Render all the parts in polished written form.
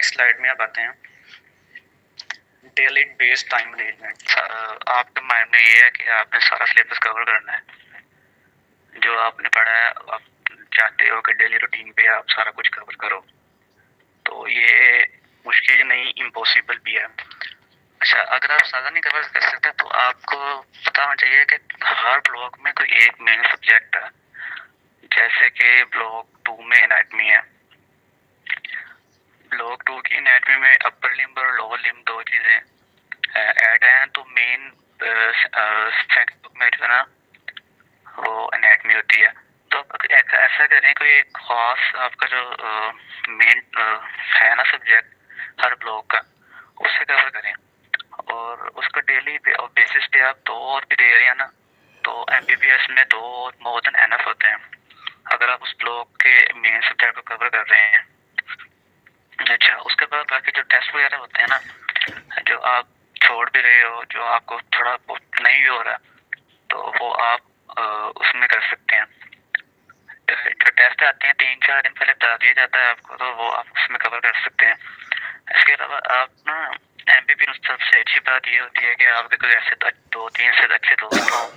Next slide में आप आते हैं डेली बेस्ड टाइम मैनेजमेंट। आपके माइंड में ये है कि आपने सारा सिलेबस कवर करना है, जो आपने पढ़ा है आप चाहते हो कि डेली रूटीन पे आप सारा कुछ कवर करो, तो ये मुश्किल नहीं, इम्पॉसिबल भी है। अच्छा, अगर आप सारा नहीं कवर कर सकते तो आपको पता होना चाहिए कि हर ब्लॉक में कोई एक मेन सब्जेक्ट है। जैसे कि ब्लॉक 2 में एनाटमी है। ब्लॉक 2 की एनाटमी में अपर लिम्ब और लोअर लिम्ब दो चीजें ऐड हैं, तो मेन में जो है ना वो एनाटमी होती है। तो ऐसा करें कोई एक खास आपका जो मेन है ना सब्जेक्ट हर ब्लॉक का, उससे कवर करें और उसका डेली बेसिस पे आप 2 और भी दे रहे हैं ना, तो एमबीबीएस में 2 और मोर देन एनफ होते हैं अगर आप उस ब्लॉक के मेन सब्जेक्ट को कवर कर रहे हैं। अच्छा, उसके बाद बाकी जो टेस्ट वगैरह होते हैं ना, जो आप छोड़ भी रहे हो, जो आपको थोड़ा नहीं भी हो रहा, तो वो आप उसमें कर सकते हैं। जो टेस्ट आते हैं 3-4 दिन पहले बता दिया जाता है आपको, तो वो आप उसमें कवर कर सकते हैं। इसके अलावा आप ना एमबीबीएस सबसे अच्छी बात ये होती है कि आपके कोई ऐसे 2-3 से अच्छे दोस्त हों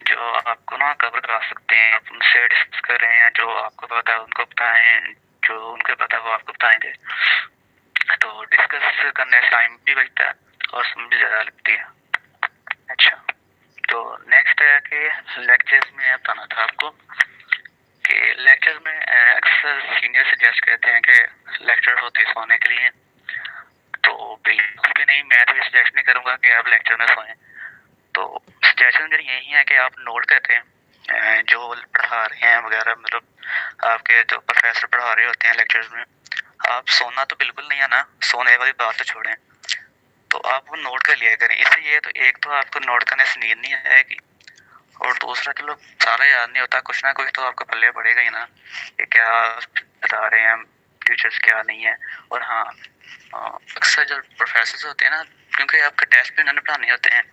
जो आपको ना कवर करा सकते हैं, आप उनसे डिस्कस कर रहे हैं, जो आपको पता है उनको बताएं, जो उनको पता है वो आपको बताएंगे, तो डिस्कस करने से टाइम भी बचता है और समझ भी ज़्यादा लगती है। अच्छा, तो नेक्स्ट है कि लेक्चर्स में बताना था आपको कि लेक्चर में अक्सर सीनियर सजेस्ट करते हैं कि लेक्चर होते हैं सोने के लिए, तो बिल्कुल भी नहीं, मैं तो ये सजेस्ट नहीं करूँगा कि आप लेक्चर में सोएं। तो सजेशन मेरी यही है कि आप नोट करते हैं जो पढ़ा रहे हैं वगैरह, मतलब आपके जो प्रोफेसर पढ़ा रहे होते हैं लेक्चर्स में, आप सोना तो बिल्कुल नहीं है ना, सोने वाली बात तो छोड़ें, तो आप वो नोट कर लिया करें। इससे ये तो एक तो आपको नोट करने से नींद नहीं आएगी, और दूसरा चलो सारा याद नहीं होता, कुछ ना कुछ तो आपको पल्ले पड़ेगा ही ना कि क्या बता रहे हैं टीचर्स क्या नहीं है। और हाँ, अक्सर जो प्रोफेसर होते हैं ना, क्योंकि आपके टेस्ट भी उन्होंने पढ़ाने होते हैं,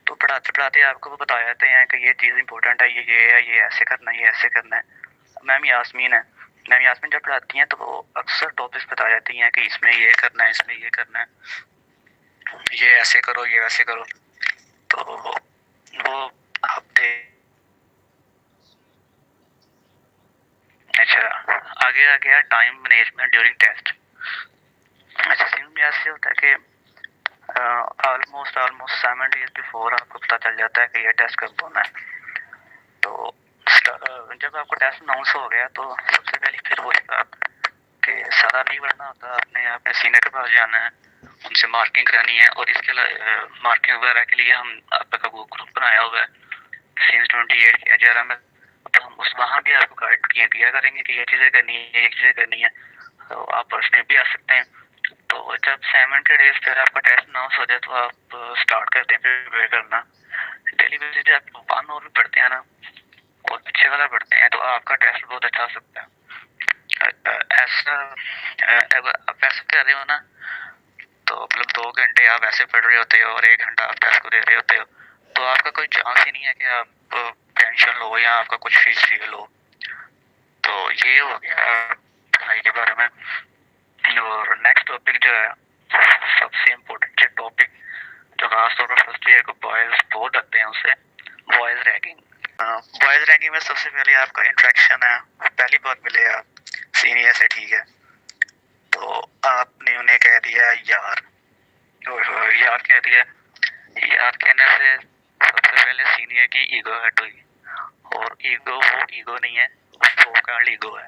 तो पढ़ाते पढ़ाते आपको वो बता जाते हैं कि ये चीज़ इंपॉर्टेंट है, ये है, ये ऐसे करना है, ये ऐसे करना है। मैम यास्मीन है, मैम यास्मीन जब पढ़ाती हैं तो वो अक्सर टॉपिक्स बता जाती हैं कि इसमें ये करना है, इसमें ये करना है, ये ऐसे करो, ये वैसे करो, तो वो आप अच्छा, आगे आ गया टाइम मैनेजमेंट ड्यूरिंग टेस्ट। अच्छा, सिंपल में ऐसे होता है कि ऑलमोस्ट 7 डेज बिफोर आपको पता चल जाता है कि ये टेस्ट कब होना है। तो जब आपको टेस्ट अनाउंस हो गया तो सबसे पहले फिर वही बात कि सारा नहीं पढ़ना होता, आपने अपने सीनियर के पास जाना है, उनसे मार्किंग करानी है, और इसके मार्किंग वगैरह के लिए हम आपका वो ग्रुप बनाया हुआ है सिंस 28 किया जा रहा है, तो हम उस वहाँ भी आपको गाइड किया करेंगे कि ये चीज़ें करनी है, ये चीज़ें करनी है, तो आप पर्सनली भी आ सकते हैं। तो जब 7 के डेज फिर आपका टेस्ट अनाउंस हो जाए तो आप स्टार्ट करते हैं प्रिपेयर करना। डेली बेसिस आप 1 और भी पढ़ते हैं ना और अच्छे वाला पढ़ते हैं तो आपका टेस्ट बहुत अच्छा हो सकता है। ऐसा आप ऐसा कर रहे हो ना, तो मतलब 2 घंटे आप ऐसे पढ़ रहे होते हो और 1 घंटा आप टेस्ट को दे रहे होते हो, तो आपका कोई चांस ही नहीं है कि आप टेंशन लो या आपका कुछ फील हो। तो ये हो गया पढ़ाई के बारे में। और नेक्स्ट टॉपिक जो है सबसे इम्पोर्टेंट टॉपिक, जो खासतौर पर फर्स्ट ईयर को बॉयज बहुत डरते हैं उससे, बॉयज रैगिंग। बॉयज रैगिंग में सबसे पहले आपका इंट्रैक्शन है, पहली बार मिले आप सीनियर से, ठीक है, तो आपने उन्हें कह दिया यार, यार कह दिया, यार कहने से सबसे पहले सीनियर की ईगो हर्ट हुई, और ईगो वो ईगो नहीं है, वो कार्ड ईगो है,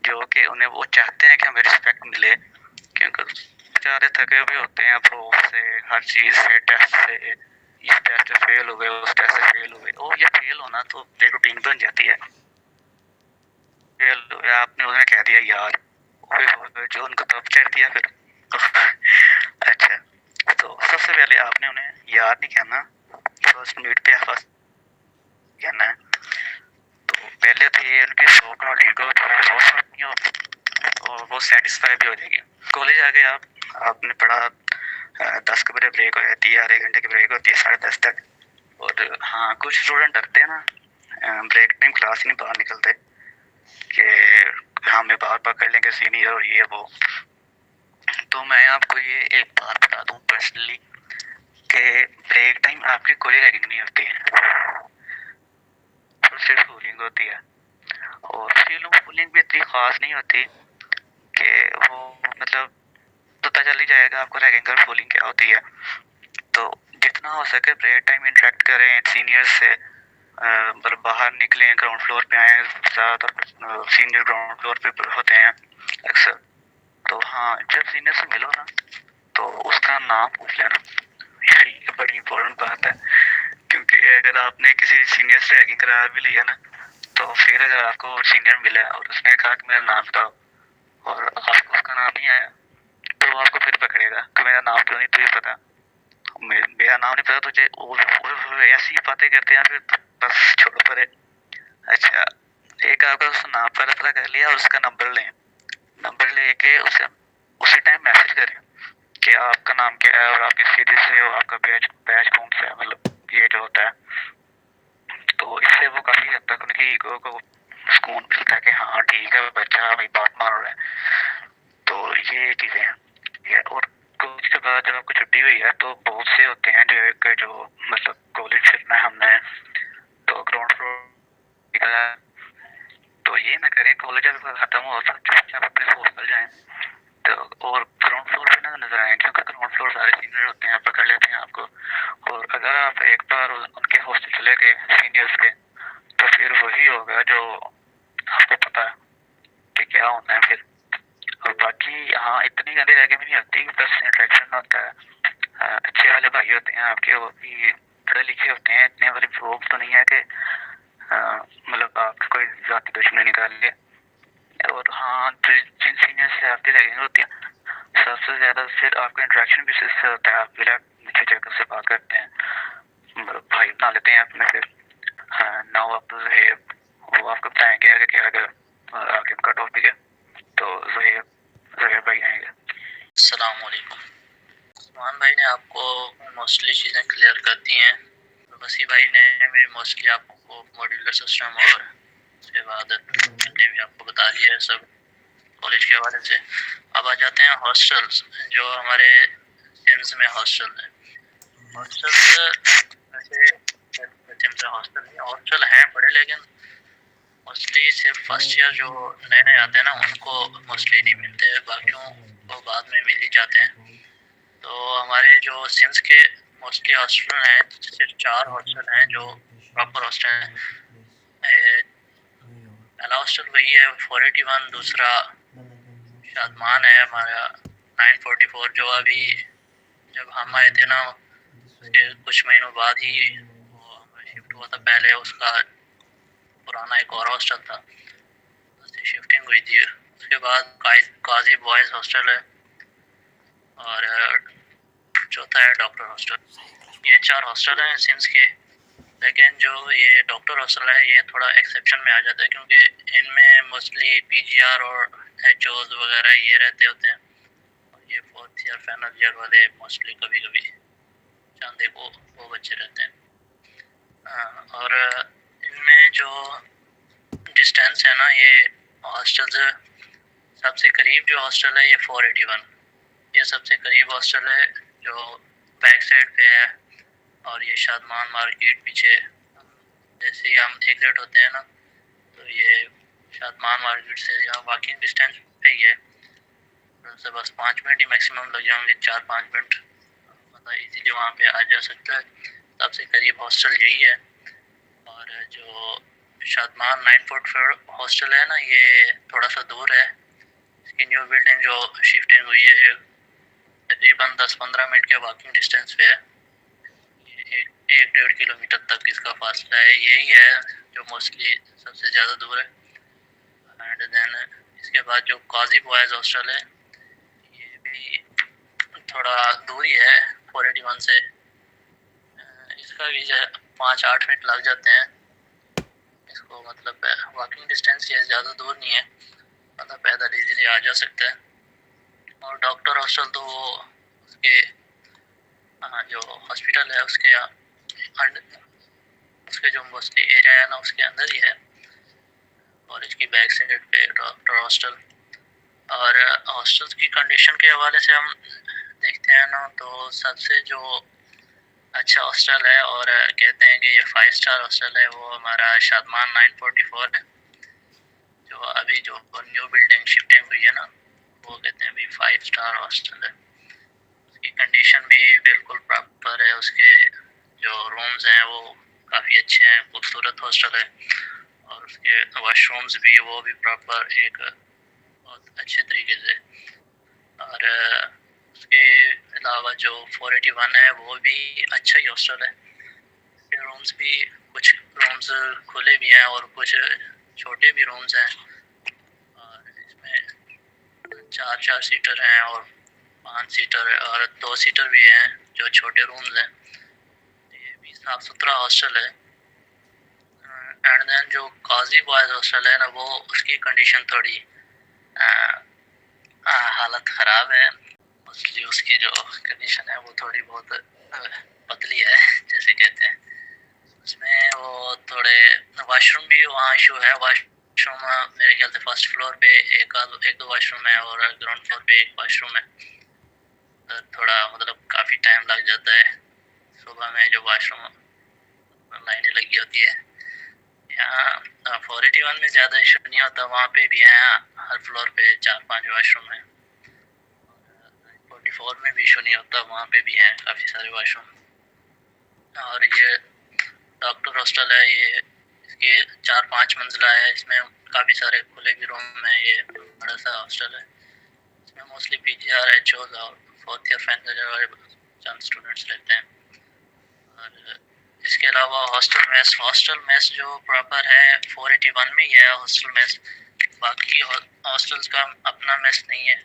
जो कि उन्हें वो चाहते हैं कि हमें रिस्पेक्ट मिले, क्योंकि बेचारे थके भी होते हैं प्रूफ से, हर चीज़ से, टेस्ट से, इस टेस्ट से फेल हुए, उस टेस्ट से फेल हुए, और ये फेल होना तो एक रूटीन बन जाती है। फेल हुए आपने उन्हें कह दिया यार, जो उनको तब चढ़ दिया फिर। अच्छा, तो सबसे पहले आपने उन्हें यार नहीं कहना, फर्स्ट मीट पे फर्स्ट कहना है। तो पहले तो ये उनकी सो कॉल्ड ईगो जो है और वो सेटिस्फाई भी हो जाएगी। कॉलेज आ गए आपने पढ़ा, 10 के बजे ब्रेक हो जाती है, आधे घंटे की ब्रेक होती है 10:30 तक, और हाँ कुछ स्टूडेंट डरते हैं ना, ब्रेक टाइम क्लास ही नहीं बाहर निकलते कि हमें बाहर पकड़ लेंगे सीनियर और ये वो, तो मैं आपको ये एक बात बता दूं पर्सनली कि ब्रेक टाइम आपकी कोई रैगिंग नहीं होती है, तो सिर्फ फूलिंग होती है। और फूलिंग भी इतनी खास नहीं होती कि वो मतलब पता चल ही जाएगा आपको रैगिंग और फूलिंग क्या होती है। तो जितना हो सके ब्रेक टाइम इंटरेक्ट करें सीनियर्स से, मतलब बाहर निकलें, ग्राउंड फ्लोर पे आए, ज़्यादातर सीनियर ग्राउंड फ्लोर पे होते हैं अक्सर। तो हाँ, जब सीनियर से मिलो ना तो उसका नाम पूछ लेना, ये बड़ी इम्पोर्टेंट बात है। क्योंकि अगर आपने किसी सीनियर से रैगिंग करा भी लिया ना, तो फिर अगर आपको सीनियर मिला और उसने कहा कि मेरा नाम बताओ और आपको उसका नाम नहीं आया, तो वो आपको फिर पकड़ेगा कि मेरा नाम क्यों नहीं तुझे पता, मेरा नाम नहीं पता तुझे, और ऐसी बातें करते हैं फिर। बस छोड़ो परे। अच्छा, एक आपका उसका नाम पता कर लिया और उसका नंबर लें, नंबर लेके उसे उसी टाइम मैसेज करें कि आपका नाम क्या है और आप किस सिटी से हो, आपका बैच बैच कौन सा है, मतलब ये जो होता है। तो इससे वो काफ़ी हद तक उनकी ईगो को सुकून मिलता है कि हाँ ठीक है, बच्चा मेरी बात मान रहा है। तो ये चीज़ें हैं ये। और कॉलेज के बाद जब आपको छुट्टी हुई है तो बहुत से होते हैं जो मतलब कॉलेज फिरना है हमने, तो ग्राउंड फ्लोर निकला। तो ये ना करें, कॉलेज जब खत्म हो तो चुपचाप अपने हॉस्टल जाएं, तो और ग्राउंड फ्लोर पे ना नजर आए, क्योंकि ग्राउंड फ्लोर सारे सीनियर होते हैं, पकड़ लेते हैं आपको। और अगर आप एक बार उनके हॉस्टल चले गए सीनियर्स के, तो फिर वही होगा जो आपको पता है कि क्या होना है फिर। और बाकी हाँ, इतनी गंदी रैगिंग भी नहीं होती, बस इंटरेक्शन होता है। अच्छे वाले भाई होते हैं आपके, वो भी पढ़े लिखे होते हैं, इतने वाले प्रूफ तो नहीं है कि मतलब आपकी कोई जाति दुश्मनी निकाल ले। और हाँ, जिन सीनियर से आपकी रैगिंग होती है, सबसे ज्यादा फिर आपका इंटरेक्शन भी इससे होता है। आप बिना नीचे जाकर से बात करते हैं, मतलब भाई बना लेते हैं अपने फिर। हाँ, नाउ आप तो ज़हेब वो आपको बताएंगे आगे क्या अगर आगे उनका टॉपिक है। तो ज़हेब भाई आएंगे। अस्सलाम वालेकुम। उस्मान भाई ने आपको मोस्टली चीज़ें क्लियर कर दी हैं। वसी भाई ने भी मोस्टली आपको मॉड्यूलर सिस्टम और उसके बाद ने भी आपको बता दिया है सब कॉलेज के हवाले से। अब आ जाते हैं हॉस्टल्स, जो हमारे सिम्स में हॉस्टल है। हॉस्टल वैसे हॉस्टल हैं बड़े, लेकिन मोस्टली सिर्फ फर्स्ट ईयर जो नए नए आते हैं ना उनको मोस्टली नहीं मिलते, बाकियों को बाद में मिल ही जाते हैं। तो हमारे जो सिम्स के मोस्टली हॉस्टल हैं, सिर्फ 4 हॉस्टल हैं जो प्रॉपर हॉस्टल हैं। पहला हॉस्टल वही है 481, दूसरा शादमान है हमारा 944, जो अभी जब हम आए थे ना उसके कुछ महीनों बाद ही वो शिफ्ट हुआ था। पहले उसका पुराना एक और हॉस्टल था, उससे शिफ्टिंग हुई थी। उसके बाद काजी बॉयज़ हॉस्टल है और चौथा है डॉक्टर हॉस्टल। ये 4 हॉस्टल हैं सिम्स के। लेकिन जो ये डॉक्टर हॉस्टल है ये थोड़ा एक्सेप्शन में आ जाता है, क्योंकि इनमें मोस्टली पीजीआर और एचओज वगैरह ये रहते होते हैं। और ये 4th ईयर फाइनल ईयर वाले मोस्टली कभी कभी चांदे को वो बच्चे रहते हैं। और इनमें जो डिस्टेंस है ना, ये हॉस्टल से सबसे करीब जो हॉस्टल है ये 481, ये सबसे करीब हॉस्टल है जो बैक साइड पे है। और ये शादमान मार्केट पीछे जैसे ही हम एग्जिट होते हैं ना, तो ये शादमान मार्केट से यहाँ वॉकिंग डिस्टेंस पे ही है। उनसे बस 5 मिनट ही मैक्सिमम लग जाएंगे, 4-5 मिनट, मतलब इजीली वहाँ पे आ जा सकता है। सबसे करीब हॉस्टल यही है। और जो शादमान 944 हॉस्टल है ना, ये थोड़ा सा दूर है। इसकी न्यू बिल्डिंग जो शिफ्टिंग हुई है तकरीबन 10-15 मिनट के वॉकिंग डिस्टेंस पे है। 1-1.5 किलोमीटर तक इसका फासला है। यही है जो मोस्टली सबसे ज़्यादा दूर है। एंड देन इसके बाद जो काजी बॉयज़ हॉस्टल है, ये भी थोड़ा दूर ही है 481 से। इसका भी जो 5-8 मिनट लग जाते हैं इसको, मतलब वॉकिंग डिस्टेंस ये ज़्यादा दूर नहीं है, मतलब पैदल इजीली आ जा सकता है। और डॉक्टर हॉस्टल तो वो उसके जो हॉस्पिटल है उसके जो मोस्टली एरिया है ना उसके अंदर ही है। कॉलेज की बैक साइड पे डॉक्टर हॉस्टल। और हॉस्टल्स की कंडीशन के हवाले से हम देखते हैं ना, तो सबसे जो अच्छा हॉस्टल है और कहते हैं कि ये 5 स्टार हॉस्टल है, वो हमारा शादमान 944 है, जो अभी जो न्यू बिल्डिंग शिफ्टिंग हुई है ना, वो कहते हैं अभी 5 स्टार हॉस्टल है। उसकी कंडीशन भी बिल्कुल प्रॉपर है, उसके जो रूम्स हैं वो काफ़ी अच्छे हैं, खूबसूरत हॉस्टल है, और उसके वॉशरूम्स भी वो भी प्रॉपर एक बहुत अच्छे तरीके से। और उसके अलावा जो 481 है वो भी अच्छा ही हॉस्टल है। इसके रूम्स भी, कुछ रूम्स खुले भी हैं और कुछ छोटे भी रूम्स हैं, और इसमें 4 सीटर हैं और 5 सीटर और 2 सीटर भी हैं जो छोटे रूम्स हैं। ये भी साफ़ सुथरा हॉस्टल है। एंड देन जो काजी बॉयज़ हॉस्टल है ना, वो उसकी कंडीशन थोड़ी हालत ख़राब है। मोस्टली उसकी जो कंडीशन है वो थोड़ी बहुत पतली है जैसे कहते हैं। उसमें वो थोड़े वाशरूम भी वहाँ इशू है। वाशरूम मेरे ख्याल से फर्स्ट फ्लोर पे एक दो वाशरूम है और ग्राउंड फ्लोर पे एक वाशरूम है। तो थोड़ा मतलब काफ़ी टाइम लग जाता है सुबह में, जो वाशरूम लाइनें लगी होती है। यहाँ 481 में ज़्यादा इशू नहीं होता, वहाँ पे भी है, हर फ्लोर पे 4-5 वाशरूम है। 44 में भी इशू नहीं होता, वहाँ पे भी हैं काफ़ी सारे वाशरूम। और ये डॉक्टर हॉस्टल है, ये इसके 4-5 मंजिला है, इसमें काफ़ी सारे खुले भी रूम हैं। ये बड़ा सा हॉस्टल है, इसमें मोस्टली PGR HOs और 4th ईयर फाइनल ईयर वाले चंद स्टूडेंट्स रहते हैं। और इसके अलावा हॉस्टल मेस जो प्रॉपर है 481 में ही है हॉस्टल मेस। बाकी हॉस्टल्स का अपना मेस नहीं है।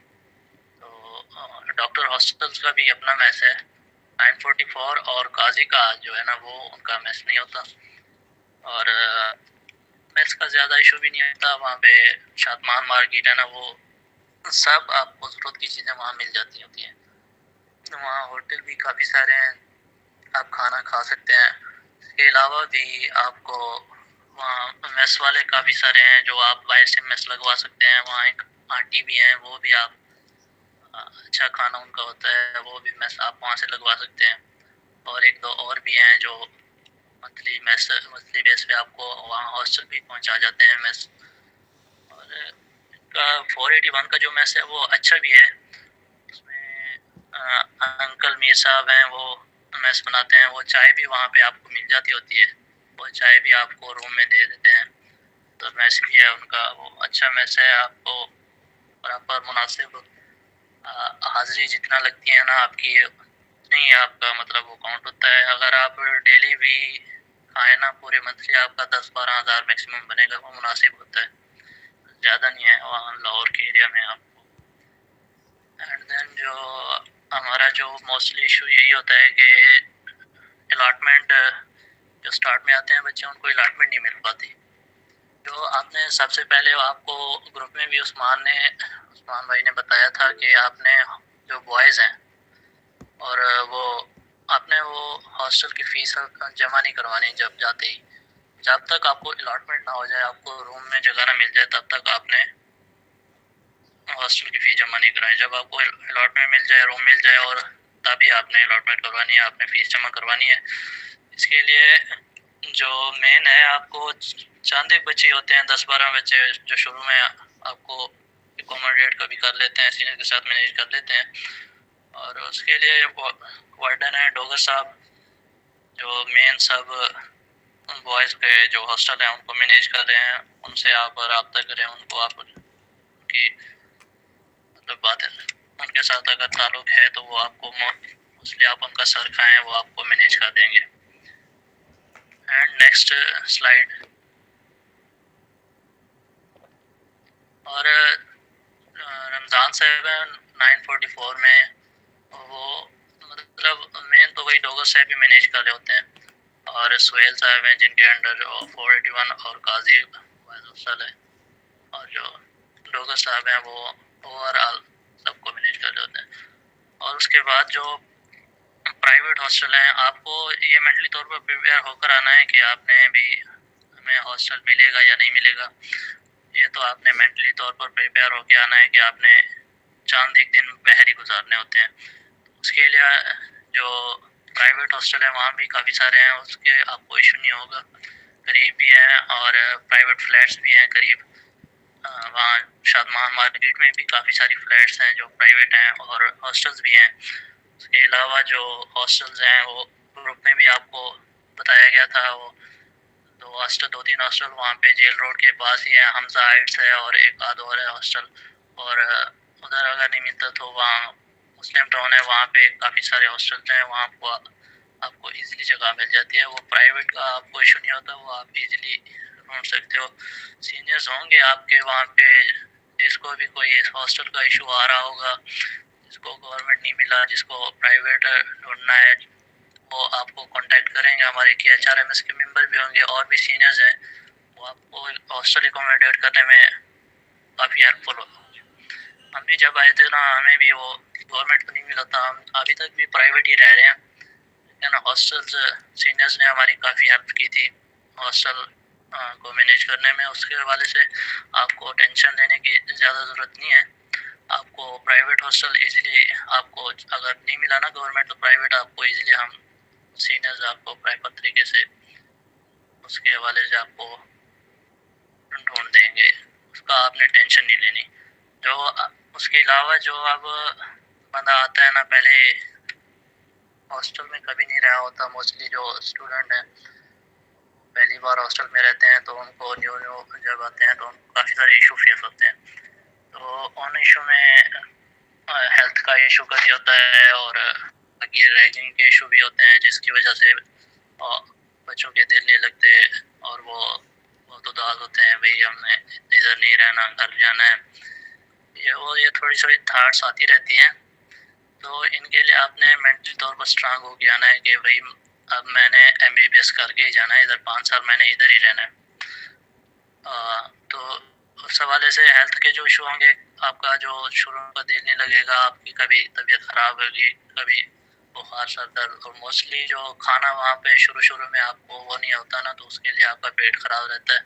तो डॉक्टर हॉस्टल्स का भी अपना मेस है। 944 और काजी का जो है ना, वो उनका मेस नहीं होता। और मेस का ज़्यादा इशू भी नहीं होता। वहाँ पे शादमान मार्केट है ना, वो सब आपको ज़रूरत की चीज़ें वहाँ मिल जाती होती हैं। तो वहाँ होटल भी काफ़ी सारे हैं, आप खाना खा सकते हैं। इसके अलावा भी आपको वहाँ मेस वाले काफ़ी सारे हैं जो आप बाहर से मेस लगवा सकते हैं। वहाँ एक आंटी भी हैं, वो भी आप अच्छा खाना उनका होता है, वो भी मेस आप वहाँ से लगवा सकते हैं। और एक दो और भी हैं जो मंथली बेस पे आपको वहाँ हॉस्टल भी पहुँचा जाते हैं मेस। और इनका 481 का जो मेस है वो अच्छा भी है। उसमें अंकल मीर साहब हैं, वो मेस बनाते हैं। वो चाय भी वहाँ पे आपको मिल जाती होती है, वो चाय भी आपको रूम में दे देते हैं। तो मेस भी है उनका, वो अच्छा मेस है। आपको बराबर मुनासिब हाज़िरी जितना लगती है ना आपकी, नहीं आपका मतलब वो काउंट होता है। अगर आप डेली भी खाएँ ना, पूरे मंथली आपका 10-12 हज़ार मैक्सिमम बनेगा, वो मुनासिब होता है, ज़्यादा नहीं है वहाँ लाहौर के एरिया में आपको। एंड देन जो हमारा जो मोस्टली इशू यही होता है कि अलॉटमेंट, जो स्टार्ट में आते हैं बच्चे, उनको अलॉटमेंट नहीं मिल पाती। जो आपने सबसे पहले आपको ग्रुप में भी उस्मान भाई ने बताया था कि आपने जो बॉयज़ हैं और वो आपने वो हॉस्टल की फ़ीस जमा नहीं करवानी जब जाते ही। जब तक आपको अलॉटमेंट ना हो जाए, आपको रूम में जगह ना मिल जाए, तब तक आपने हॉस्टल की फ़ीस जमा नहीं करानी। जब आपको अलॉटमेंट मिल जाए, रूम मिल जाए, और तभी आपने अलॉटमेंट करवानी है, आपने फ़ीस जमा करवानी है। इसके लिए जो मेन है, आपको चंद एक बच्चे होते हैं, 10-12 बच्चे जो शुरू में आपको एकोमोडेट कभी कर लेते हैं, सीनियर के साथ मैनेज कर लेते हैं। और उसके लिए वार्डन है डोगर साहब, जो मेन सब बॉयज़ के जो हॉस्टल है उनको मैनेज कर रहे हैं। उनसे आप रब्ता करें, उनको आप उनकी मतलब बात है, उनके साथ अगर ताल्लुक़ है तो वो आपको मोस्टली आप उनका सर खाएँ, वो आपको मैनेज कर देंगे। And next slide. और रमज़ान साहब 944 में, वो मतलब मेन तो वही डोगर साहब भी मैनेज कर रहे होते हैं, और सुहेल साहब हैं जिनके अंडर 481 और काजी हॉस्टल है, और जो डोगर साहब हैं वो ओवरऑल सबको मैनेज कर रहे होते हैं। और उसके बाद जो प्राइवेट हॉस्टल हैं, आपको ये मेंटली तौर पर प्रिपेयर होकर आना है कि आपने भी हमें हॉस्टल मिलेगा या नहीं मिलेगा। ये तो आपने मेंटली तौर पर प्रिपेयर होके आना है कि आपने चांद एक दिन बाहर ही गुजारने होते हैं। उसके लिए जो प्राइवेट हॉस्टल है वहाँ भी काफ़ी सारे हैं, उसके आपको इशू नहीं होगा। करीब भी हैं और प्राइवेट फ्लैट्स भी हैं करीब। वहाँ शादमान मार्केट में भी काफ़ी सारी फ्लैट्स हैं जो प्राइवेट हैं और हॉस्टल्स भी हैं। उसके अलावा जो हॉस्टल्स हैं वो ग्रुप में भी आपको बताया गया था, वो दो तीन हॉस्टल वहाँ पे जेल रोड के पास ही है, हमजा हाइट्स है और एक आध और है हॉस्टल। और उधर अगर नहीं मिलता तो वहाँ मुस्लिम टाउन है, वहाँ पे काफ़ी सारे हॉस्टल्स हैं, वहाँ आपको इजीली जगह मिल जाती है। वो प्राइवेट का आपको इशू नहीं होता, वो आप इजीली ढूंढ सकते हो। सीनियर्स होंगे आपके वहाँ पे जिसको भी कोई हॉस्टल का इशू आ रहा होगा, जिसको गवर्नमेंट नहीं मिला, जिसको प्राइवेट ढूंढना है, वो आपको कांटेक्ट करेंगे। हमारे KHRMS के मेंबर भी होंगे और भी सीनियर्स हैं, वो आपको हॉस्टल एकोमोडेट करने में काफ़ी हेल्पफुल होगा। हम भी जब आए थे ना, हमें भी वो गवर्नमेंट को नहीं मिला था, हम अभी तक भी प्राइवेट ही रह रहे हैं, लेकिन हॉस्टल्स सीनियर्स ने हमारी काफ़ी हेल्प की थी हॉस्टल को मैनेज करने में। उसके हवाले से आपको टेंशन लेने की ज़्यादा ज़रूरत नहीं है। आपको प्राइवेट हॉस्टल इजीली आपको अगर नहीं मिला ना गवर्नमेंट, तो प्राइवेट आपको इजीली हम सीनियर्स आपको प्रॉपर तरीके से उसके हवाले से आपको ढूंढ देंगे, उसका आपने टेंशन नहीं लेनी। जो उसके अलावा जो अब बंदा आता है ना, पहले हॉस्टल में कभी नहीं रहा होता, मोस्टली जो स्टूडेंट हैं पहली बार हॉस्टल में रहते हैं, तो उनको न्यू जब आते हैं तो उनको काफ़ी सारे इशू फेस होते हैं। तो उन इशू में हेल्थ का इशू कभी होता है और ये रैगिंग के इशू भी होते हैं, जिसकी वजह से बच्चों के दिल नहीं लगते और वो बहुत उदास होते हैं, भाई हमने इधर नहीं रहना, घर जाना है। ये थोड़ी थोड़ी थाट्स आती रहती हैं। तो इनके लिए आपने मेंटली तौर पर स्ट्रांग होके आना है कि भाई अब मैंने MBBS करके ही जाना है, इधर 5 साल मैंने इधर ही रहना है। तो उस हवाले से हेल्थ के जो इशू होंगे, आपका जो शुरू का दिल नहीं लगेगा, आपकी कभी तबीयत ख़राब होगी, कभी बुखार सर दर्द, और मोस्टली जो खाना वहाँ पे शुरू में आपको वो नहीं होता ना, तो उसके लिए आपका पेट ख़राब रहता है।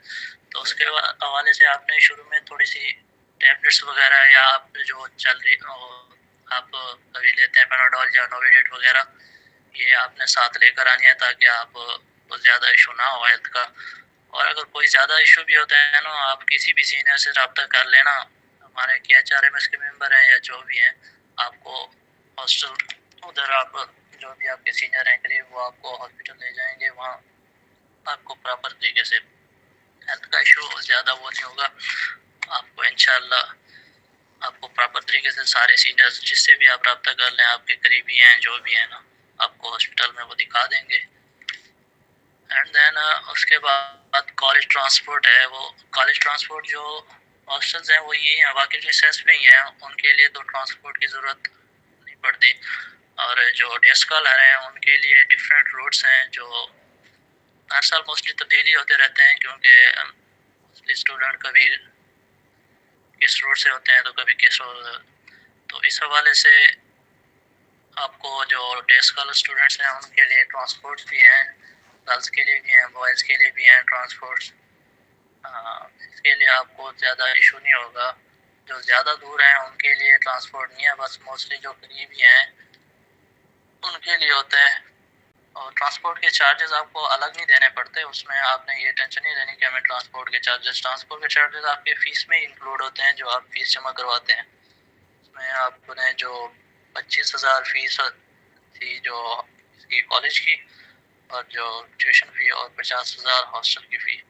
तो उसके हवाले से आपने शुरू में थोड़ी सी टैबलेट्स वगैरह या आप जो चल रही आप कभी लेते हैं पैनाडोल या नोविडेट वगैरह, ये आपने साथ लेकर आनी है ताकि आप बहुत ज़्यादा इशू ना हो हेल्थ का। और अगर कोई ज़्यादा इशू भी होता है ना, आप किसी भी सीनियर से रब्ता कर लेना, हमारे KHRMS के मेंबर हैं या जो भी हैं, आपको हॉस्टल उधर आप जो भी आपके सीनियर हैं करीब, वो आपको हॉस्पिटल ले जाएंगे, वहाँ आपको प्रॉपर तरीके से हेल्थ का इशू ज़्यादा वो नहीं होगा। आपको इंशाल्लाह आपको प्रॉपर तरीके से सारे सीनियर्स जिससे भी आप रब्ता कर लें, आपके करीबी हैं जो भी हैं ना, आपको हॉस्पिटल में वो दिखा देंगे। एंड देन उसके बाद कॉलेज ट्रांसपोर्ट है, वो कॉलेज ट्रांसपोर्ट जो हॉस्टल्स हैं वो ये हैं, बाकी जो सेस में ही हैं, उनके लिए तो ट्रांसपोर्ट की ज़रूरत नहीं पड़ती। और जो डे स्कॉलर हैं उनके लिए डिफरेंट रूट्स हैं जो हर साल मोस्टली तब्दीली होते रहते हैं, क्योंकि मोस्टली स्टूडेंट कभी किस रूट से होते हैं तो कभी किस रूट। तो इस हवाले से आपको जो डे स्कॉलर स्टूडेंट्स हैं उनके लिए ट्रांसपोर्ट्स भी हैं, गर्ल्स के लिए भी हैं, बॉयज़ के लिए भी हैं ट्रांसपोर्ट्स। इसके लिए आपको ज़्यादा इशू नहीं होगा। जो ज़्यादा दूर हैं उनके लिए ट्रांसपोर्ट नहीं है, बस मोस्टली जो करीबी हैं उनके लिए होता है। और ट्रांसपोर्ट के चार्जेस आपको अलग नहीं देने पड़ते, उसमें आपने ये टेंशन नहीं लेनी कि हमें ट्रांसपोर्ट के चार्जेस आपके फ़ीस में इंक्लूड होते हैं, जो आप फ़ीस जमा करवाते हैं। उसमें आपने जो 25,000 फ़ीस थी जो इसकी कॉलेज की, और जो ट्यूशन फ़ी, और 50,000 हॉस्टल की फ़ी,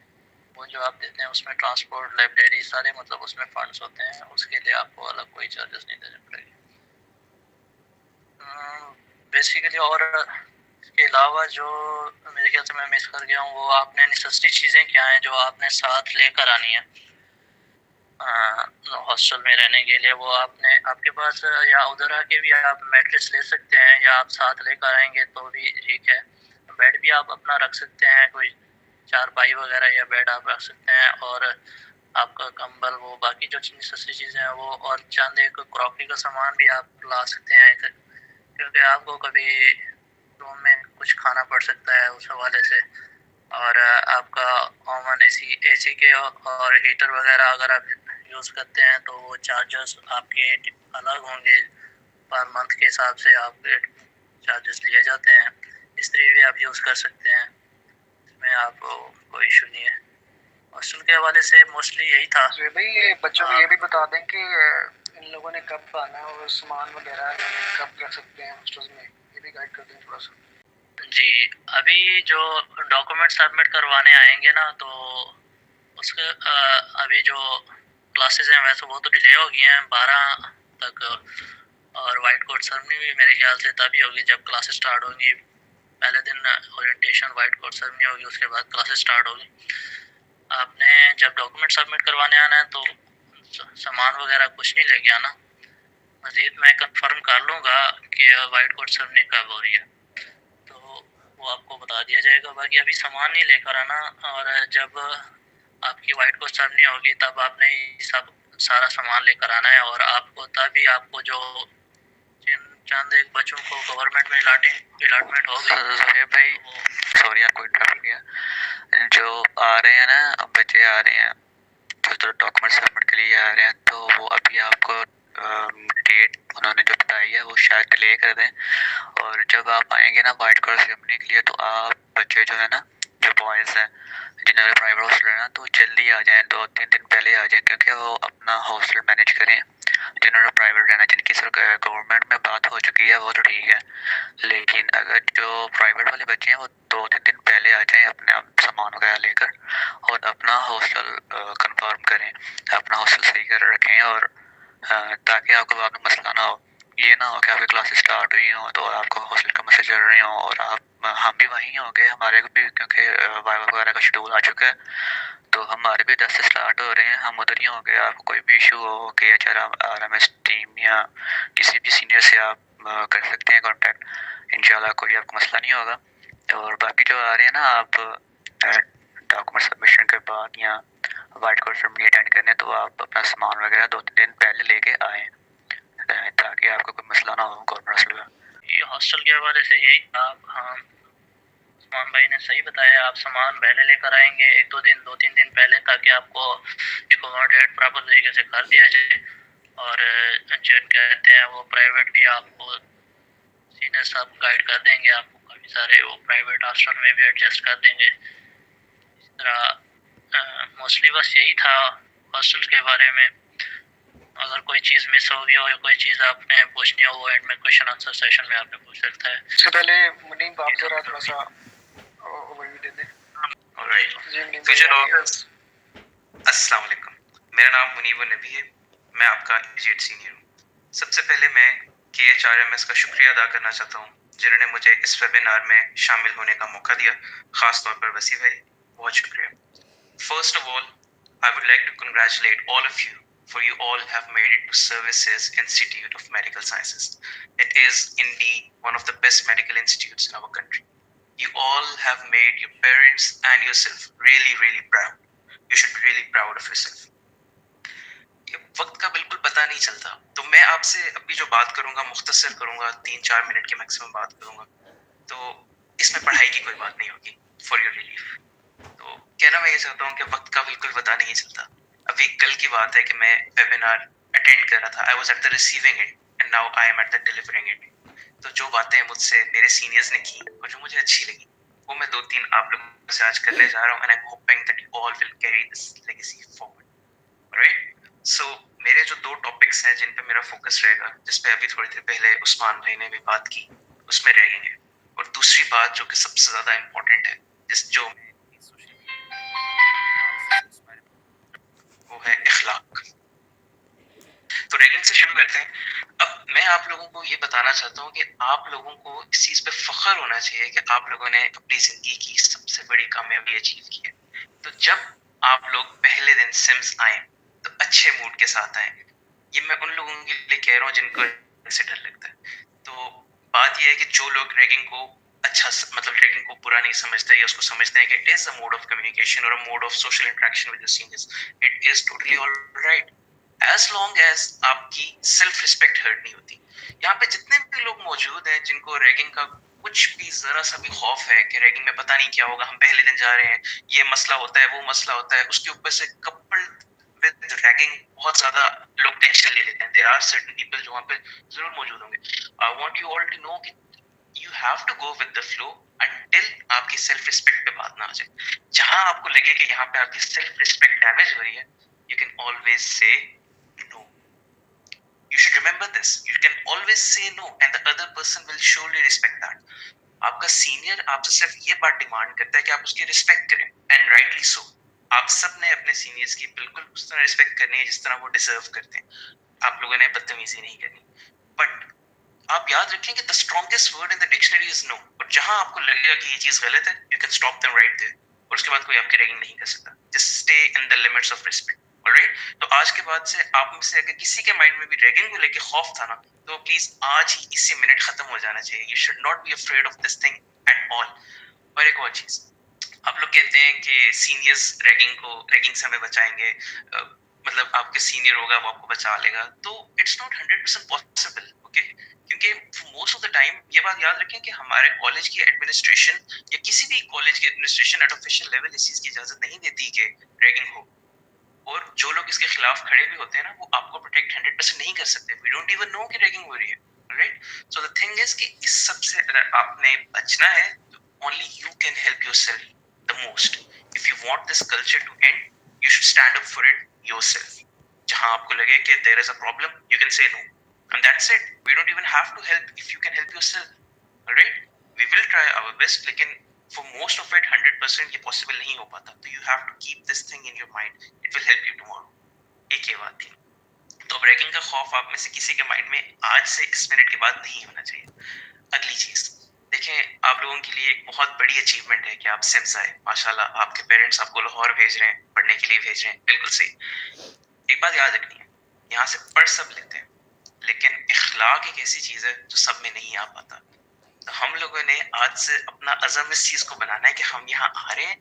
वो जो आप देते हैं उसमें ट्रांसपोर्ट, लाइब्रेरी सारे मतलब उसमें फ़ंड्स होते हैं, उसके लिए आपको अलग कोई चार्जेस नहीं देने पड़ेंगे बेसिकली। और इसके अलावा जो मेरे ख्याल से मैं मिस कर गया हूँ, वो आपने नेसेसरी चीज़ें क्या हैं जो आपने साथ लेकर आनी है हॉस्टल में रहने के लिए। वो आपने आपके पास या उधर आके भी आप मैट्रेस ले सकते हैं, या आप साथ लेकर आएंगे तो भी ठीक है। बेड भी आप अपना रख सकते हैं, कोई चारपाई वगैरह या बेड आप रख सकते हैं, और आपका कंबल, वो बाकी जो नेसेसरी चीज़ें हैं वो, और चंद एक क्रॉकरी का सामान भी आप ला सकते हैं, क्योंकि आपको कभी रूम में कुछ खाना पड़ सकता है, उस हवाले से और आपका कॉमन एसी के और हीटर वगैरह अगर आप यूज़ करते हैं तो वो चार्जेस आपके अलग होंगे, पर मंथ के हिसाब से आपके चार्जेस लिए जाते हैं। इस्त्री भी आप यूज़ कर सकते हैं, इसमें आपको कोई इशू नहीं है। हॉस्टल के हवाले से मोस्टली यही था। तो भाई ये बच्चों को ये भी बता दें कि इन लोगों ने कब आना है और सामान वगैरह कब रख सकते हैं हॉस्टल्स में, ये भी गाइड कर दें थोड़ा सा। जी, अभी जो डॉक्यूमेंट सबमिट करवाने आएंगे ना, तो उसके अभी जो क्लासेस हैं वैसे वो तो डिले हो गई हैं 12 तक, और वाइट कोट सेरेमनी भी मेरे ख्याल से तभी होगी जब क्लासेस स्टार्ट होंगी। पहले दिन ओरिएंटेशन, वाइट कोट सेरेमनी होगी, उसके बाद क्लासेस स्टार्ट होगी। आपने जब डॉक्यूमेंट सबमिट करवाने आना है तो सामान वगैरह कुछ नहीं लेके आना। मज़ीद मैं कंफर्म कर लूँगा कि वाइट कोट सेरेमनी कब हो रही है, तो वो आपको बता दिया जाएगा। बाकी अभी सामान नहीं लेकर आना, और जब आपकी वाइट कोट सेरेमनी होगी तब आपने सब सारा सामान लेकर आना है, और आपको तभी आपको जो चंद एक बच्चों को गवर्नमेंट में अलॉटमेंट हो गई। ज़ुहैब भाई, सॉरी आपको इंटरप्ट किया। जो आ रहे हैं ना बच्चे आ रहे हैं जो तो डॉक्यूमेंट सबमिट के लिए आ रहे हैं, तो वो अभी आपको डेट उन्होंने जो बताई है वो शायद डिले कर दें। और जब आप आएंगे ना वाइट कलर सेरेमनी के लिए, तो आप बच्चे जो है ना, जो बॉयज़ हैं जिन्होंने प्राइवेट हॉस्टल है ना, तो जल्दी आ जाएं, 2-3 दिन पहले आ जाएं, क्योंकि वो अपना हॉस्टल मैनेज करें। जिन्होंने प्राइवेट रहना, जिनकी गवर्नमेंट में बात हो चुकी है वो तो ठीक है, लेकिन अगर जो प्राइवेट वाले बच्चे हैं वो 2-3 दिन पहले आ जाएं अपने सामान वगैरह लेकर, और अपना हॉस्टल कंफर्म करें, अपना हॉस्टल सही कर रखें, और ताकि आपको बाद में मसला ना हो। ये ना हो कि आपकी क्लासेस स्टार्ट हुई हो तो आपको हॉस्टल का मैसेज चल रहे हो और हम भी वहीं होंगे, हमारे को भी क्योंकि वाइवा वगैरह का शेड्यूल आ चुका है, तो हमारे भी 10 से स्टार्ट हो रहे हैं, हम उधर ही होंगे। आपको कोई भी इशू हो के KHR-RMS टीम या किसी भी सीनियर से आप कर सकते हैं कांटेक्ट, इंशाल्लाह कोई आपको मसला नहीं होगा। और बाकी जो आ रहे हैं ना आप डॉक्यूमेंट सबमिशन के बाद या वाइट कोट सेरेमनी अटेंड करने, तो आप अपना सामान वगैरह 2-3 दिन पहले लेके आएँ, ताकि आपको कोई मसला ना हो गवर्नमेंट हॉस्टल में। ये हॉस्टल के हवाले से यही आप, हाँ उस्मान भाई ने सही बताया, आप सामान पहले लेकर आएंगे 2-3 दिन पहले, ताकि आपको एकोमोडेट प्रॉपर तरीके से कर दिया जाए। और जो कहते हैं वो प्राइवेट भी आपको सीनियर साहब गाइड कर देंगे, आपको काफ़ी सारे वो प्राइवेट हॉस्टल में भी एडजस्ट कर देंगे। इस तरह मोस्टली बस यही था हॉस्टल के बारे में। अगर कोई चीज़ मिस हो गई हो या कोई चीज़ आपने पूछनी हो, वो एंड में क्वेश्चन आंसर सेशन में आपने पूछ सकता है। इससे पहले मुनीम आप जरा थोड़ा सा ओवरव्यू दे दें। ऑलराइट, जी मुनीम तो चलो, भाई, अस्सलाम वालेकुम। मेरा नाम मुनीब नबी है, मैं आपका एजेड सीनियर हूँ। सबसे पहले मैं KHRMS का शुक्रिया अदा करना चाहता हूँ जिन्होंने मुझे इस वेबिनार में शामिल होने का मौका दिया, ख़ास तौर पर वसी भाई, बहुत शुक्रिया। First of all, I would like to congratulate all of you for you all have made it to Services Institute of Medical Sciences. It is indeed one of the best medical institutes in our country. You all have made your parents and yourself really proud. You should be really proud of yourself. ये वक्त का बिल्कुल पता नहीं चलता, तो मैं आपसे अभी जो बात करूंगा मुख्तसर करूंगा, 3-4 मिनट की मैक्सिमम बात करूंगा, तो इसमें पढ़ाई की कोई बात नहीं होगी, फॉर योर रिलीफ। तो कहना मैं ये चाहता हूँ कि वक्त का बिल्कुल पता नहीं चलता। अभी कल की बात है कि मैं वेबिनार अटेंड कर रहा था, I was at the receiving end and now I am at the delivering and. तो जो बातें मुझसे मेरे सीनियर्स ने की और जो मुझे अच्छी लगी, वो मैं 2-3 आप लोगों से आज करने जा रहा हूँ, and I am hoping that you all will carry this legacy forward. Right, so मेरे जो 2 टॉपिक्स हैं जिन पे मेरा फोकस रहेगा, जिस पे अभी थोड़ी देर पहले उस्मान भाई ने भी बात की, उसमें रहेंगे। और दूसरी बात जो कि सबसे ज़्यादा इम्पोर्टेंट है, जो वो है इखलाक। तो रैगिंग से शुरू करते हैं। अब मैं आप लोगों को ये बताना चाहता हूँ कि आप लोगों को इस चीज़ पे फख्र होना चाहिए कि आप लोगों ने अपनी ज़िंदगी की सबसे बड़ी कामयाबी अचीव की है। तो जब आप लोग पहले दिन सिम्स आए तो अच्छे मूड के साथ आए। ये मैं उन लोगों के लिए कह रहा हूँ जिनको से डर लगता है। तो बात ये है कि जो लोग रैगिंग को अच्छा मतलब रैगिंग को बुरा नहीं समझते या उसको समझते हैं कि it is a mode of communication और a mode of social interaction with your seniors, it is totally alright as long as आपकी सेल्फ रिस्पेक्ट हर्ट नहीं होती। यहाँ पे जितने भी लोग मौजूद हैं जिनको रैगिंग का कुछ भी ज़रा सा भी खौफ है कि रैगिंग में पता नहीं क्या होगा, हम पहले दिन जा रहे हैं, ये मसला होता है, वो मसला होता है, उसके ऊपर से कपल्ड विद रैगिंग बहुत ज़्यादा लोग टेंशन ले लेते हैं। देयर आर सर्टेन पीपल जो वहाँ पे ज़रूर मौजूद होंगे। I want you all to know कि you have to go with the flow until आपकी सेल्फ रिस्पेक्ट पे बात ना आ जाए। जहां आपको लगे कि यहाँ पे आपकी सेल्फ रिस्पेक्ट डैमेज हो रही है, you can always say no. You should remember this. You can always say no and the other person will surely respect that. आपका सीनियर आपसे सिर्फ ये बात डिमांड करता है कि आप उसकी रिस्पेक्ट करें एंड राइटली सो। आप सब ने अपने सीनियर्स की बिल्कुल उस तरह रिस्पेक्ट करनी है जिस तरह वो डिजर्व करते हैं। आप लोगों ने बदतमीजी नहीं करनी। बट आप याद रखें कि the strongest word in the dictionary is no. और जहां आपको लगेगा कि ये चीज गलत है, you can stop them right there. और उसके बाद कोई आपकी रैगिंग नहीं कर सकता। Just stay in the limits of respect. Alright, तो आज के बाद से आप में से अगर किसी के माइंड में भी रैगिंग को लेके खौफ था ना, तो प्लीज आज ही इसी मिनट खत्म हो जाना चाहिए। You should not be afraid of this thing at all. और एक और चीज, आप लोग कहते हैं कि सीनियर्स रैगिंग से हमें बचाएंगे, मतलब आपके सीनियर होगा वो आपको बचा लेगा, तो इट्स नॉट 100% पॉसिबल। ओके, क्योंकि मोस्ट ऑफ द टाइम ये बात याद रखें कि हमारे कॉलेज की एडमिनिस्ट्रेशन या किसी भी कॉलेज की एडमिनिस्ट्रेशन एट ऑफिशियल लेवल इस चीज की इजाजत नहीं देती कि रैगिंग हो। और जो लोग इसके खिलाफ खड़े भी होते हैं ना, वो आपको प्रोटेक्ट 100% नहीं कर सकते। वी डोंट इवन नो कि रैगिंग हो रही है, right? So the thing is कि इस सब से अगर आपने बचना है, तो only you can help yourself the most. If you want this culture to end, you should stand up for it yourself. जहां आपको लगे कि there is a problem, you can say no and that's it. We don't even have to help if you can help yourself, alright? We will try our best, लेकिन for most of it 100% ये possible नहीं हो पाता। तो you have to keep this thing in your mind, it will help you tomorrow। एक ये बात थी। तो ब्रेकिंग का खौफ आप में से किसी के माइंड में आज से इस मिनट के बाद नहीं होना चाहिए। अगली चीज देखें, आप लोगों के लिए एक बहुत बड़ी अचीवमेंट है कि आप सिम्स आए। माशाल्लाह, आपके पेरेंट्स आपको लाहौर भेज रहे हैं, पढ़ने के लिए भेज रहे हैं, बिल्कुल सही। एक बात याद रखनी है, यहाँ से पढ़ सब लेते हैं, लेकिन इखलाक एक ऐसी चीज है जो सब में नहीं आ पाता। तो हम लोगों ने आज से अपना अज़म इस चीज को बनाना है कि हम यहाँ आ रहे हैं,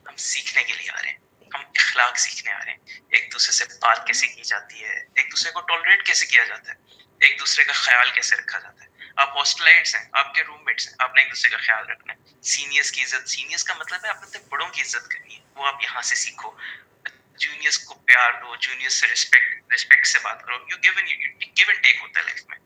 हम सीखने के लिए आ रहे हैं, हम इखलाक सीखने आ रहे हैं। एक दूसरे से बात कैसे की जाती है, एक दूसरे को टॉलरेट कैसे किया जाता है, एक दूसरे का ख्याल कैसे रखा जाता है। आप हॉस्टलाइट्स हैं, आपके रूममेट्स हैं, आपने एक दूसरे का ख्याल रखना है। सीनियर्स की इज्जत, सीनियर्स का मतलब है अपने बड़ों की इज्जत करनी है, वो आप यहाँ से सीखो। जूनियर्स को प्यार दो, जूनियर्स से रिस्पेक्ट से बात करो। यू गिव एंड टेक होता है लाइफ में।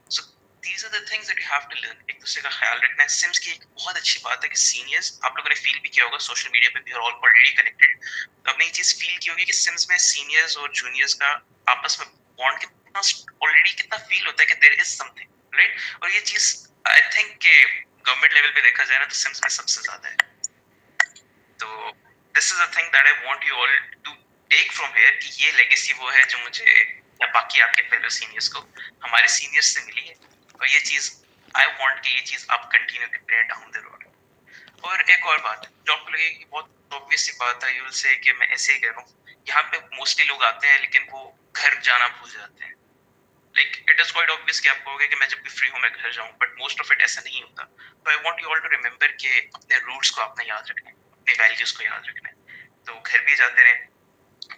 सो these are the things that you have to learn। एक दूसरे का ख्याल रखना है। सिम्स की एक बहुत अच्छी बात है कि सीनियर्स, आप लोगों ने फील भी किया होगा सोशल मीडिया पे भी, और ऑलरेडी कनेक्टेड, तो आपने ये चीज फील की होगी कि सिम्स में सीनियर्स और जूनियर्स का आपस में बॉन्ड कितना ऑलरेडी कितना फील होता है कि देयर इज समथिंग, राइट? और ये चीज आई थिंक के गवर्नमेंट लेवल पे देखा जाए ना, तो सिम्स में सबसे ज्यादा है। तो this is a thing that I want you all to take from here, कि ये लेगेसी वो है जो मुझे या बाकी आपके फेलो सीनियर्स को हमारे सीनियर्स से मिली है। और ये चीज आई वांट कि ये चीज आप कंटिन्यू करें डाउन द रोड। और एक और बात जो आपको लगेगी कि बहुत ऑब्वियस सी बात है, यू विल से कि मैं ऐसे ही कह रहा हूँ, यहाँ पे मोस्टली लोग आते हैं लेकिन वो घर जाना भूल जाते हैं। Like it is quite obvious कि आप कहोगे कि मैं जब भी फ्री हूँ मैं घर जाऊँ, बट मोस्ट ऑफ इट ऐसा नहीं होता। तो I want you all to remember कि अपने रूट्स को आपने याद रखना है, अपने वैल्यूज को याद रखना है। तो घर भी जाते रहें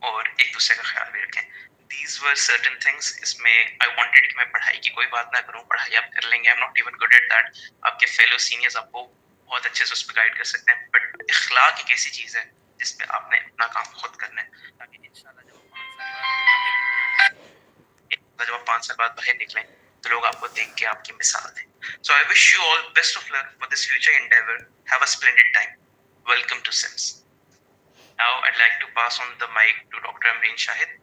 और एक दूसरे का ख्याल भी रखें। These were certain things। इसमें I wanted कि मैं पढ़ाई की कोई बात ना करूं, पढ़ाई आप कर लेंगे, I'm not even good at that। आपके फेलो सीनियर्स आपको बहुत अच्छे से उस पर गाइड कर सकते हैं, बट इखलाक एक ऐसी चीज है जिसपे आपने अपना काम खुद करना है, ताकि इंशाल्लाह जब आप 5 साल बाद बाहर निकलें तो लोग आपको देख के आपकी मिसाल दें। So I wish you all best of luck for this future endeavor। Have a splendid time। Welcome to Sims। Now I'd like to pass on the mic to Dr. Amreen Shahid।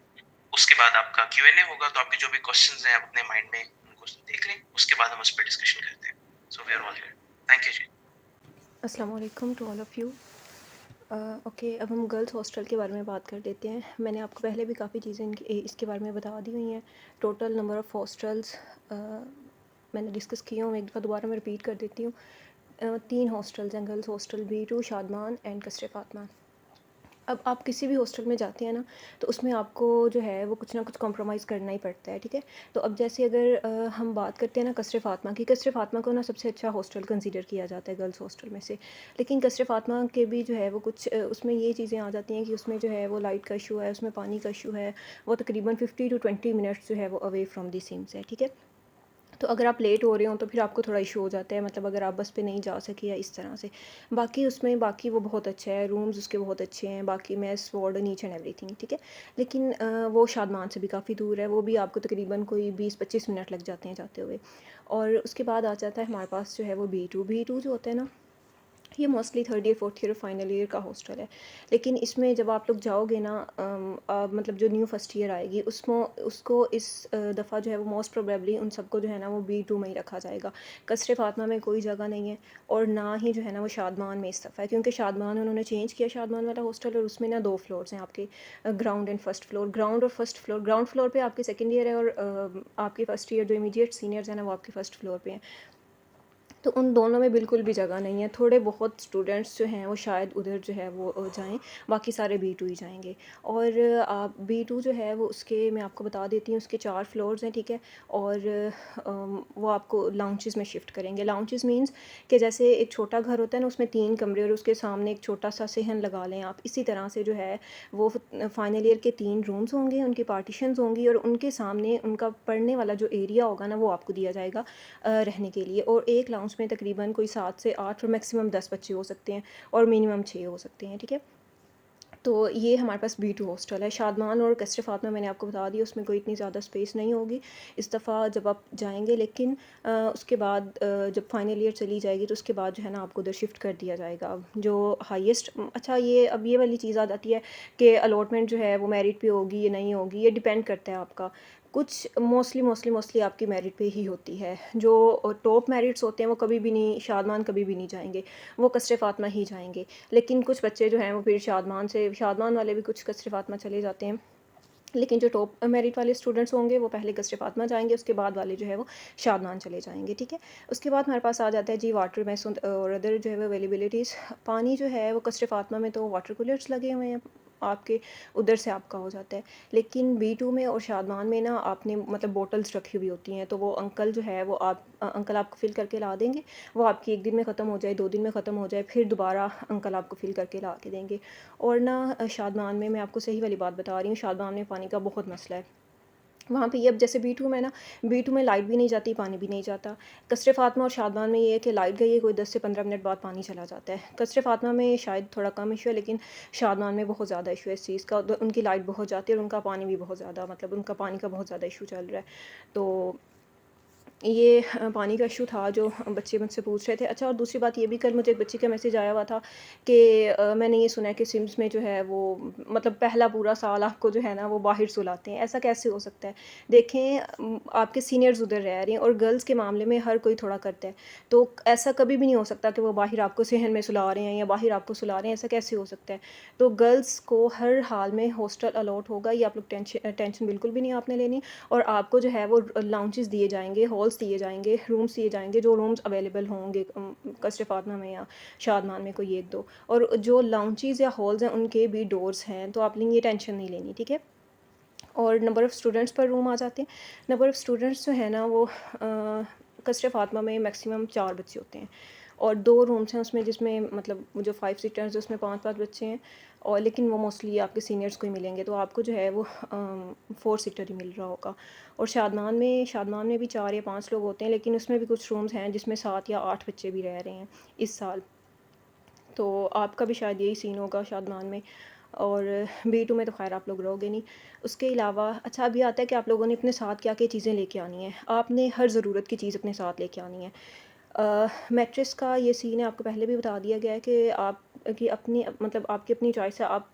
उसके बाद आपका Q&A होगा, तो आपके जो भी questions हैं अपने माइंड में उनको देख लें, उसके बाद हम उस पर डिस्कशन करते हैं। So we are all here. Thank you ji. अस्सलाम वालेकुम to all of you. Okay, अब हम गर्ल्स हॉस्टल के बारे में बात कर लेते हैं। मैंने आपको पहले भी काफ़ी चीज़ें इसके बारे में बता दी हुई हैं। टोटल नंबर ऑफ़ हॉस्टल्स मैंने डिस्कस किया हूँ, एक दफ़ा दोबारा मैं रिपीट कर देती हूँ। 3 हॉस्टल्स हैं girls hostel, B2, Shadman and Qasre Fatima. अब आप किसी भी हॉस्टल में जाते हैं ना, तो उसमें आपको जो है वो कुछ ना कुछ कॉम्प्रोमाइज़ करना ही पड़ता है, ठीक है? तो अब जैसे अगर हम बात करते हैं ना कसरे फातमा की, कसरे फातमा को ना सबसे अच्छा हॉस्टल कंसीडर किया जाता है गर्ल्स हॉस्टल में से। लेकिन कसरे फातमा के भी जो है वो कुछ उसमें ये चीज़ें आ जाती हैं कि उसमें जो है वो लाइट का इशू है, उसमें पानी का इशू है, वो तकरीबन 50 to 20 मिनट्स जो है वो अवे फ्रॉम दी सिम्स है, ठीक है? तो अगर आप लेट हो रहे हो तो फिर आपको थोड़ा इशू हो जाता है, मतलब अगर आप बस पे नहीं जा सके या इस तरह से। बाकी वो बहुत अच्छा है, रूम्स उसके बहुत अच्छे हैं, बाकी mess warden each and everything, ठीक है। लेकिन वो शादमान से भी काफ़ी दूर है, वो भी आपको तकरीबन कोई 20-25 मिनट लग जाते हैं जाते हुए। और उसके बाद आ जाता है हमारे पास जो है वो B2 जो होता है ना, ये mostly third year fourth year final year का हॉस्टल है। लेकिन इसमें जब आप लोग जाओगे ना, मतलब जो न्यू फर्स्ट ईयर आएगी उसको इस दफ़ा जो है वो मोस्ट प्रोबेबली उन सबको जो है ना वो B2 में ही रखा जाएगा। कसरे फातमा में कोई जगह नहीं है, और ना ही जो है ना वो शादमान में इस दफ़ा है, क्योंकि शादमान उन्होंने चेंज किया, शादमान वाला हॉस्टल, और उसमें ना 2 फ्लोर्स हैं आपके, ground and first floor. Ground floor पे आपके सेकेंड ईयर है, और आपके फर्स्ट ईयर जो इमीडिएट सीनियर्स हैं ना वो आपके फर्स्ट फ्लोर पे हैं। तो उन दोनों में बिल्कुल भी जगह नहीं है। थोड़े बहुत स्टूडेंट्स जो हैं वो शायद उधर जो है वो जाएँ, बाकी सारे B2 ही जाएँगे। और आप B2 जो है वो उसके मैं आपको बता देती हूँ, उसके 4 फ्लोर्स हैं, ठीक है। और वो आपको लाउंजेस में शिफ्ट करेंगे। लाउंजेस मीन्स कि जैसे एक छोटा घर होता है ना, उसमें 3 कमरे और उसके सामने एक छोटा-सा सेहन लगा लें आप, इसी तरह से जो है वो फाइनल ईयर के 3 रूम्स होंगे, उनकी पार्टीशंस होंगी, और उनके सामने उनका पढ़ने वाला जो एरिया होगा ना वो आपको दिया जाएगा रहने के लिए। और एक लाउंज में तकरीबन कोई 7 से 8 और मैक्सिमम 10 बच्चे हो सकते हैं, और मिनिमम 6 हो सकते हैं, ठीक है। तो ये हमारे पास B2 हॉस्टल है। शादमान और कसरे फातमा मैंने आपको बता दिया, उसमें कोई इतनी ज़्यादा स्पेस नहीं होगी इस दफ़ा जब आप जाएंगे। लेकिन उसके बाद जब फाइनल ईयर चली जाएगी तो उसके बाद जो है ना आपको उधर शिफ्ट कर दिया जाएगा। अब जो हाईएस्ट अच्छा, ये वाली चीज़ आ जाती है कि अलॉटमेंट जो है वो मेरिट पे होगी या नहीं होगी, ये डिपेंड करता है आपका। कुछ मोस्टली आपकी मेरिट पे ही होती है। जो टॉप मेरिट्स होते हैं वो कभी भी नहीं, शादमान कभी भी नहीं जाएंगे, वो कसरे फातमा ही जाएंगे। लेकिन कुछ बच्चे जो हैं वो फिर शादमान वाले भी कुछ कसरे फातमा चले जाते हैं। लेकिन जो टॉप मेरिट वाले स्टूडेंट्स होंगे वो पहले कसरे फातमा जाएंगे, उसके बाद वाले जो है वो शादमान चले जाएंगे, ठीक है। उसके बाद हमारे पास आ जाता है जी वाटर मैस और अदर जो है वो अवेलेबिलिटीज़। पानी जो है वो कसरे फातमा में तो वाटर कूलर्स लगे हुए हैं आपके, उधर से आपका हो जाता है। लेकिन B2 में और शादमान में ना आपने मतलब बोटल्स रखी हुई होती हैं, तो वो अंकल जो है वो अंकल आपको फ़िल करके ला देंगे। वो आपकी 1 दिन में ख़त्म हो जाए, 2 दिन में ख़त्म हो जाए, फिर दोबारा अंकल आपको फ़िल करके ला के देंगे। और ना शादमान में मैं आपको सही वाली बात बता रही हूँ, शादमान में पानी का बहुत मसला है। वहाँ पे ये अब जैसे B2 में ना, B2 में लाइट भी नहीं जाती, पानी भी नहीं जाता। कसरे फातमा और शादमान में ये है कि लाइट गई है कोई 10 से 15 मिनट बाद पानी चला जाता है। कसरे फातमा में शायद थोड़ा कम इशू है, लेकिन शादमान में बहुत ज़्यादा इशू है इस चीज़ का। उनकी लाइट बहुत जाती है और उनका पानी भी बहुत ज़्यादा, मतलब उनका पानी का बहुत ज़्यादा इशू चल रहा है। तो ये पानी का इशू था जो बच्चे मुझसे पूछ रहे थे। अच्छा, और दूसरी बात ये भी, कल मुझे एक बच्चे का मैसेज आया हुआ था कि मैंने ये सुना है कि सिम्स में जो है वो मतलब पहला पूरा साल आपको जो है ना वो बाहर सुलाते हैं। ऐसा कैसे हो सकता है? देखें, आपके सीनियर्स उधर रह रहे हैं, और गर्ल्स के मामले में हर कोई थोड़ा करता है। तो ऐसा कभी भी नहीं हो सकता कि वो बाहर आपको सेहन में सुला रहे हैं या बाहर आपको सुला रहे हैं, ऐसा कैसे हो सकता है? तो गर्ल्स को हर हाल में हॉस्टल अलॉट होगा, ये आप लोग टेंशन बिल्कुल भी नहीं आपने लेनी। और आपको जो है वो लाउंजेस दिए जाएँगे, हॉल्स दिए जाएँगे, रूम्स दिए जाएँगे, जो रूम्स अवेलेबल होंगे कसरे फातमा में या शादमान में कोई 1-2। और जो लाउंजेस या हॉल्स हैं उनके भी डोर्स हैं, तो आपने ये टेंशन नहीं लेनी, ठीक है। और नंबर ऑफ़ स्टूडेंट्स पर रूम आ जाते हैं। नंबर ऑफ़ स्टूडेंट्स जो है ना वो कसरे फातमा में मैक्सिमम 4 बच्चे होते हैं, और 2 रूम्स हैं उसमें, जिसमें मतलब वो जो 5 सीटर्स हैं उसमें 5-5 बच्चे हैं। और लेकिन वो मोस्टली आपके सीनियर्स को ही मिलेंगे, तो आपको जो है वो 4 सीटर ही मिल रहा होगा। और शादमान में भी 4 या 5 लोग होते हैं, लेकिन उसमें भी कुछ रूम्स हैं जिसमें 7 या 8 बच्चे भी रह रहे हैं इस साल। तो आपका भी शायद यही सीन होगा शादमान में। और B2 में तो ख़ैर आप लोग रहोगे नहीं। उसके अलावा अच्छा अभी आता है कि आप लोगों ने अपने साथ क्या-क्या चीज़ें लेके आनी है। आपने हर ज़रूरत की चीज़ अपने साथ लेके आनी है। मैट्रेस का ये सीन है, आपको पहले भी बता दिया गया है कि आप कि अपनी मतलब आपकी अपनी चॉइस है। आप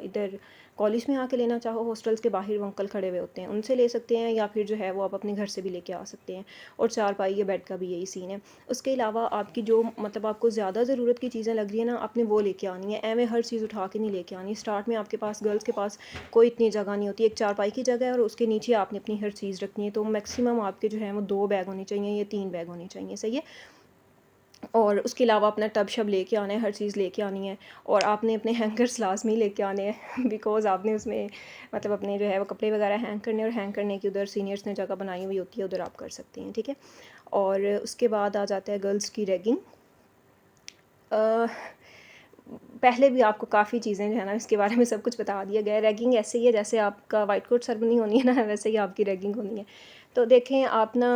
इधर कॉलेज में आके लेना चाहो, हॉस्टल्स के बाहर वो अंकल खड़े हुए होते हैं, उनसे ले सकते हैं, या फिर जो है वो आप अपने घर से भी लेके आ सकते हैं। और चारपाई या बेड का भी यही सीन है। उसके अलावा आपकी जो मतलब आपको ज़्यादा ज़रूरत की चीज़ें लग रही है ना, आपने वो लेके आनी है। ऐवें हर चीज़ उठा के नहीं लेके आनी। स्टार्ट में आपके पास गर्ल्स के पास कोई इतनी जगह नहीं होती। एक चारपाई की जगह है और उसके नीचे आपने अपनी हर चीज़ रखनी है। तो मैक्सिमम आपके जो है वो 2 बैग होने चाहिए या 3 बैग होने चाहिए, सही है। और उसके अलावा अपना टब शब लेके आना है, हर चीज़ लेके आनी है। और आपने अपने हैंगर्स लाज़मी लेके आने हैं बिकॉज़ आपने उसमें मतलब अपने जो है वो कपड़े वगैरह हैंग करने, और हैंग करने की उधर सीनियर्स ने जगह बनाई हुई होती है, उधर आप कर सकते हैं, ठीक है। और उसके बाद आ जाता है गर्ल्स की रैगिंग। पहले भी आपको काफ़ी चीज़ें जो है ना इसके बारे में सब कुछ बता दिया गया है। रैगिंग ऐसे ही है जैसे आपका वाइट कोट सेरेमनी होनी है ना, वैसे ही आपकी रैगिंग होनी है। तो देखें आप ना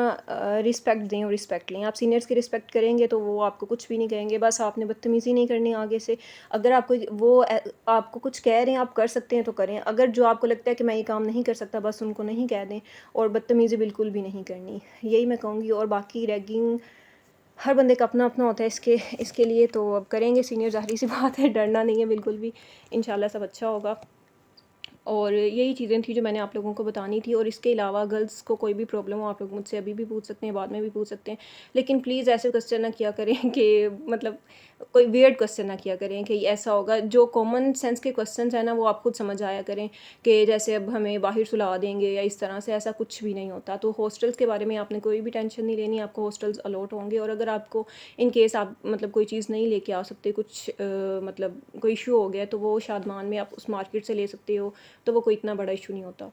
रिस्पेक्ट दें और रिस्पेक्ट लें। आप सीनियर्स की रिस्पेक्ट करेंगे तो वो आपको कुछ भी नहीं कहेंगे, बस आपने बदतमीज़ी नहीं करनी आगे से। अगर आपको वो आपको कुछ कह रहे हैं, आप कर सकते हैं तो करें। अगर जो आपको लगता है कि मैं ये काम नहीं कर सकता, बस उनको नहीं कह दें और बदतमीज़ी बिल्कुल भी नहीं करनी। यही मैं कहूँगी। और बाकी रैगिंग हर बंदे का अपना-अपना होता है इसके लिए, तो अब करेंगे सीनियर, ज़ाहिर-सी बात है, डरना नहीं है बिल्कुल भी। इंशाल्लाह सब अच्छा होगा। और यही चीज़ें थी जो मैंने आप लोगों को बतानी थी। और इसके अलावा गर्ल्स को कोई भी प्रॉब्लम हो, आप लोग मुझसे अभी भी पूछ सकते हैं, बाद में भी पूछ सकते हैं। लेकिन प्लीज़ ऐसे क्वेश्चन ना किया करें कि मतलब कोई वियर्ड क्वेश्चन ना किया करें कि ऐसा होगा। जो कॉमन सेंस के क्वेश्चंस हैं ना, वो आप खुद समझ आया करें कि जैसे अब हमें बाहर सुला देंगे या इस तरह से, ऐसा कुछ भी नहीं होता। तो हॉस्टल्स के बारे में आपने कोई भी टेंशन नहीं लेनी, आपको हॉस्टल्स अलॉट होंगे। और अगर आपको इन केस आप मतलब कोई चीज़ नहीं लेके आ सकते, कुछ मतलब कोई इशू हो गया, तो वो शादमान में आप उस मार्केट से ले सकते हो, तो वो कोई इतना बड़ा इशू नहीं होता।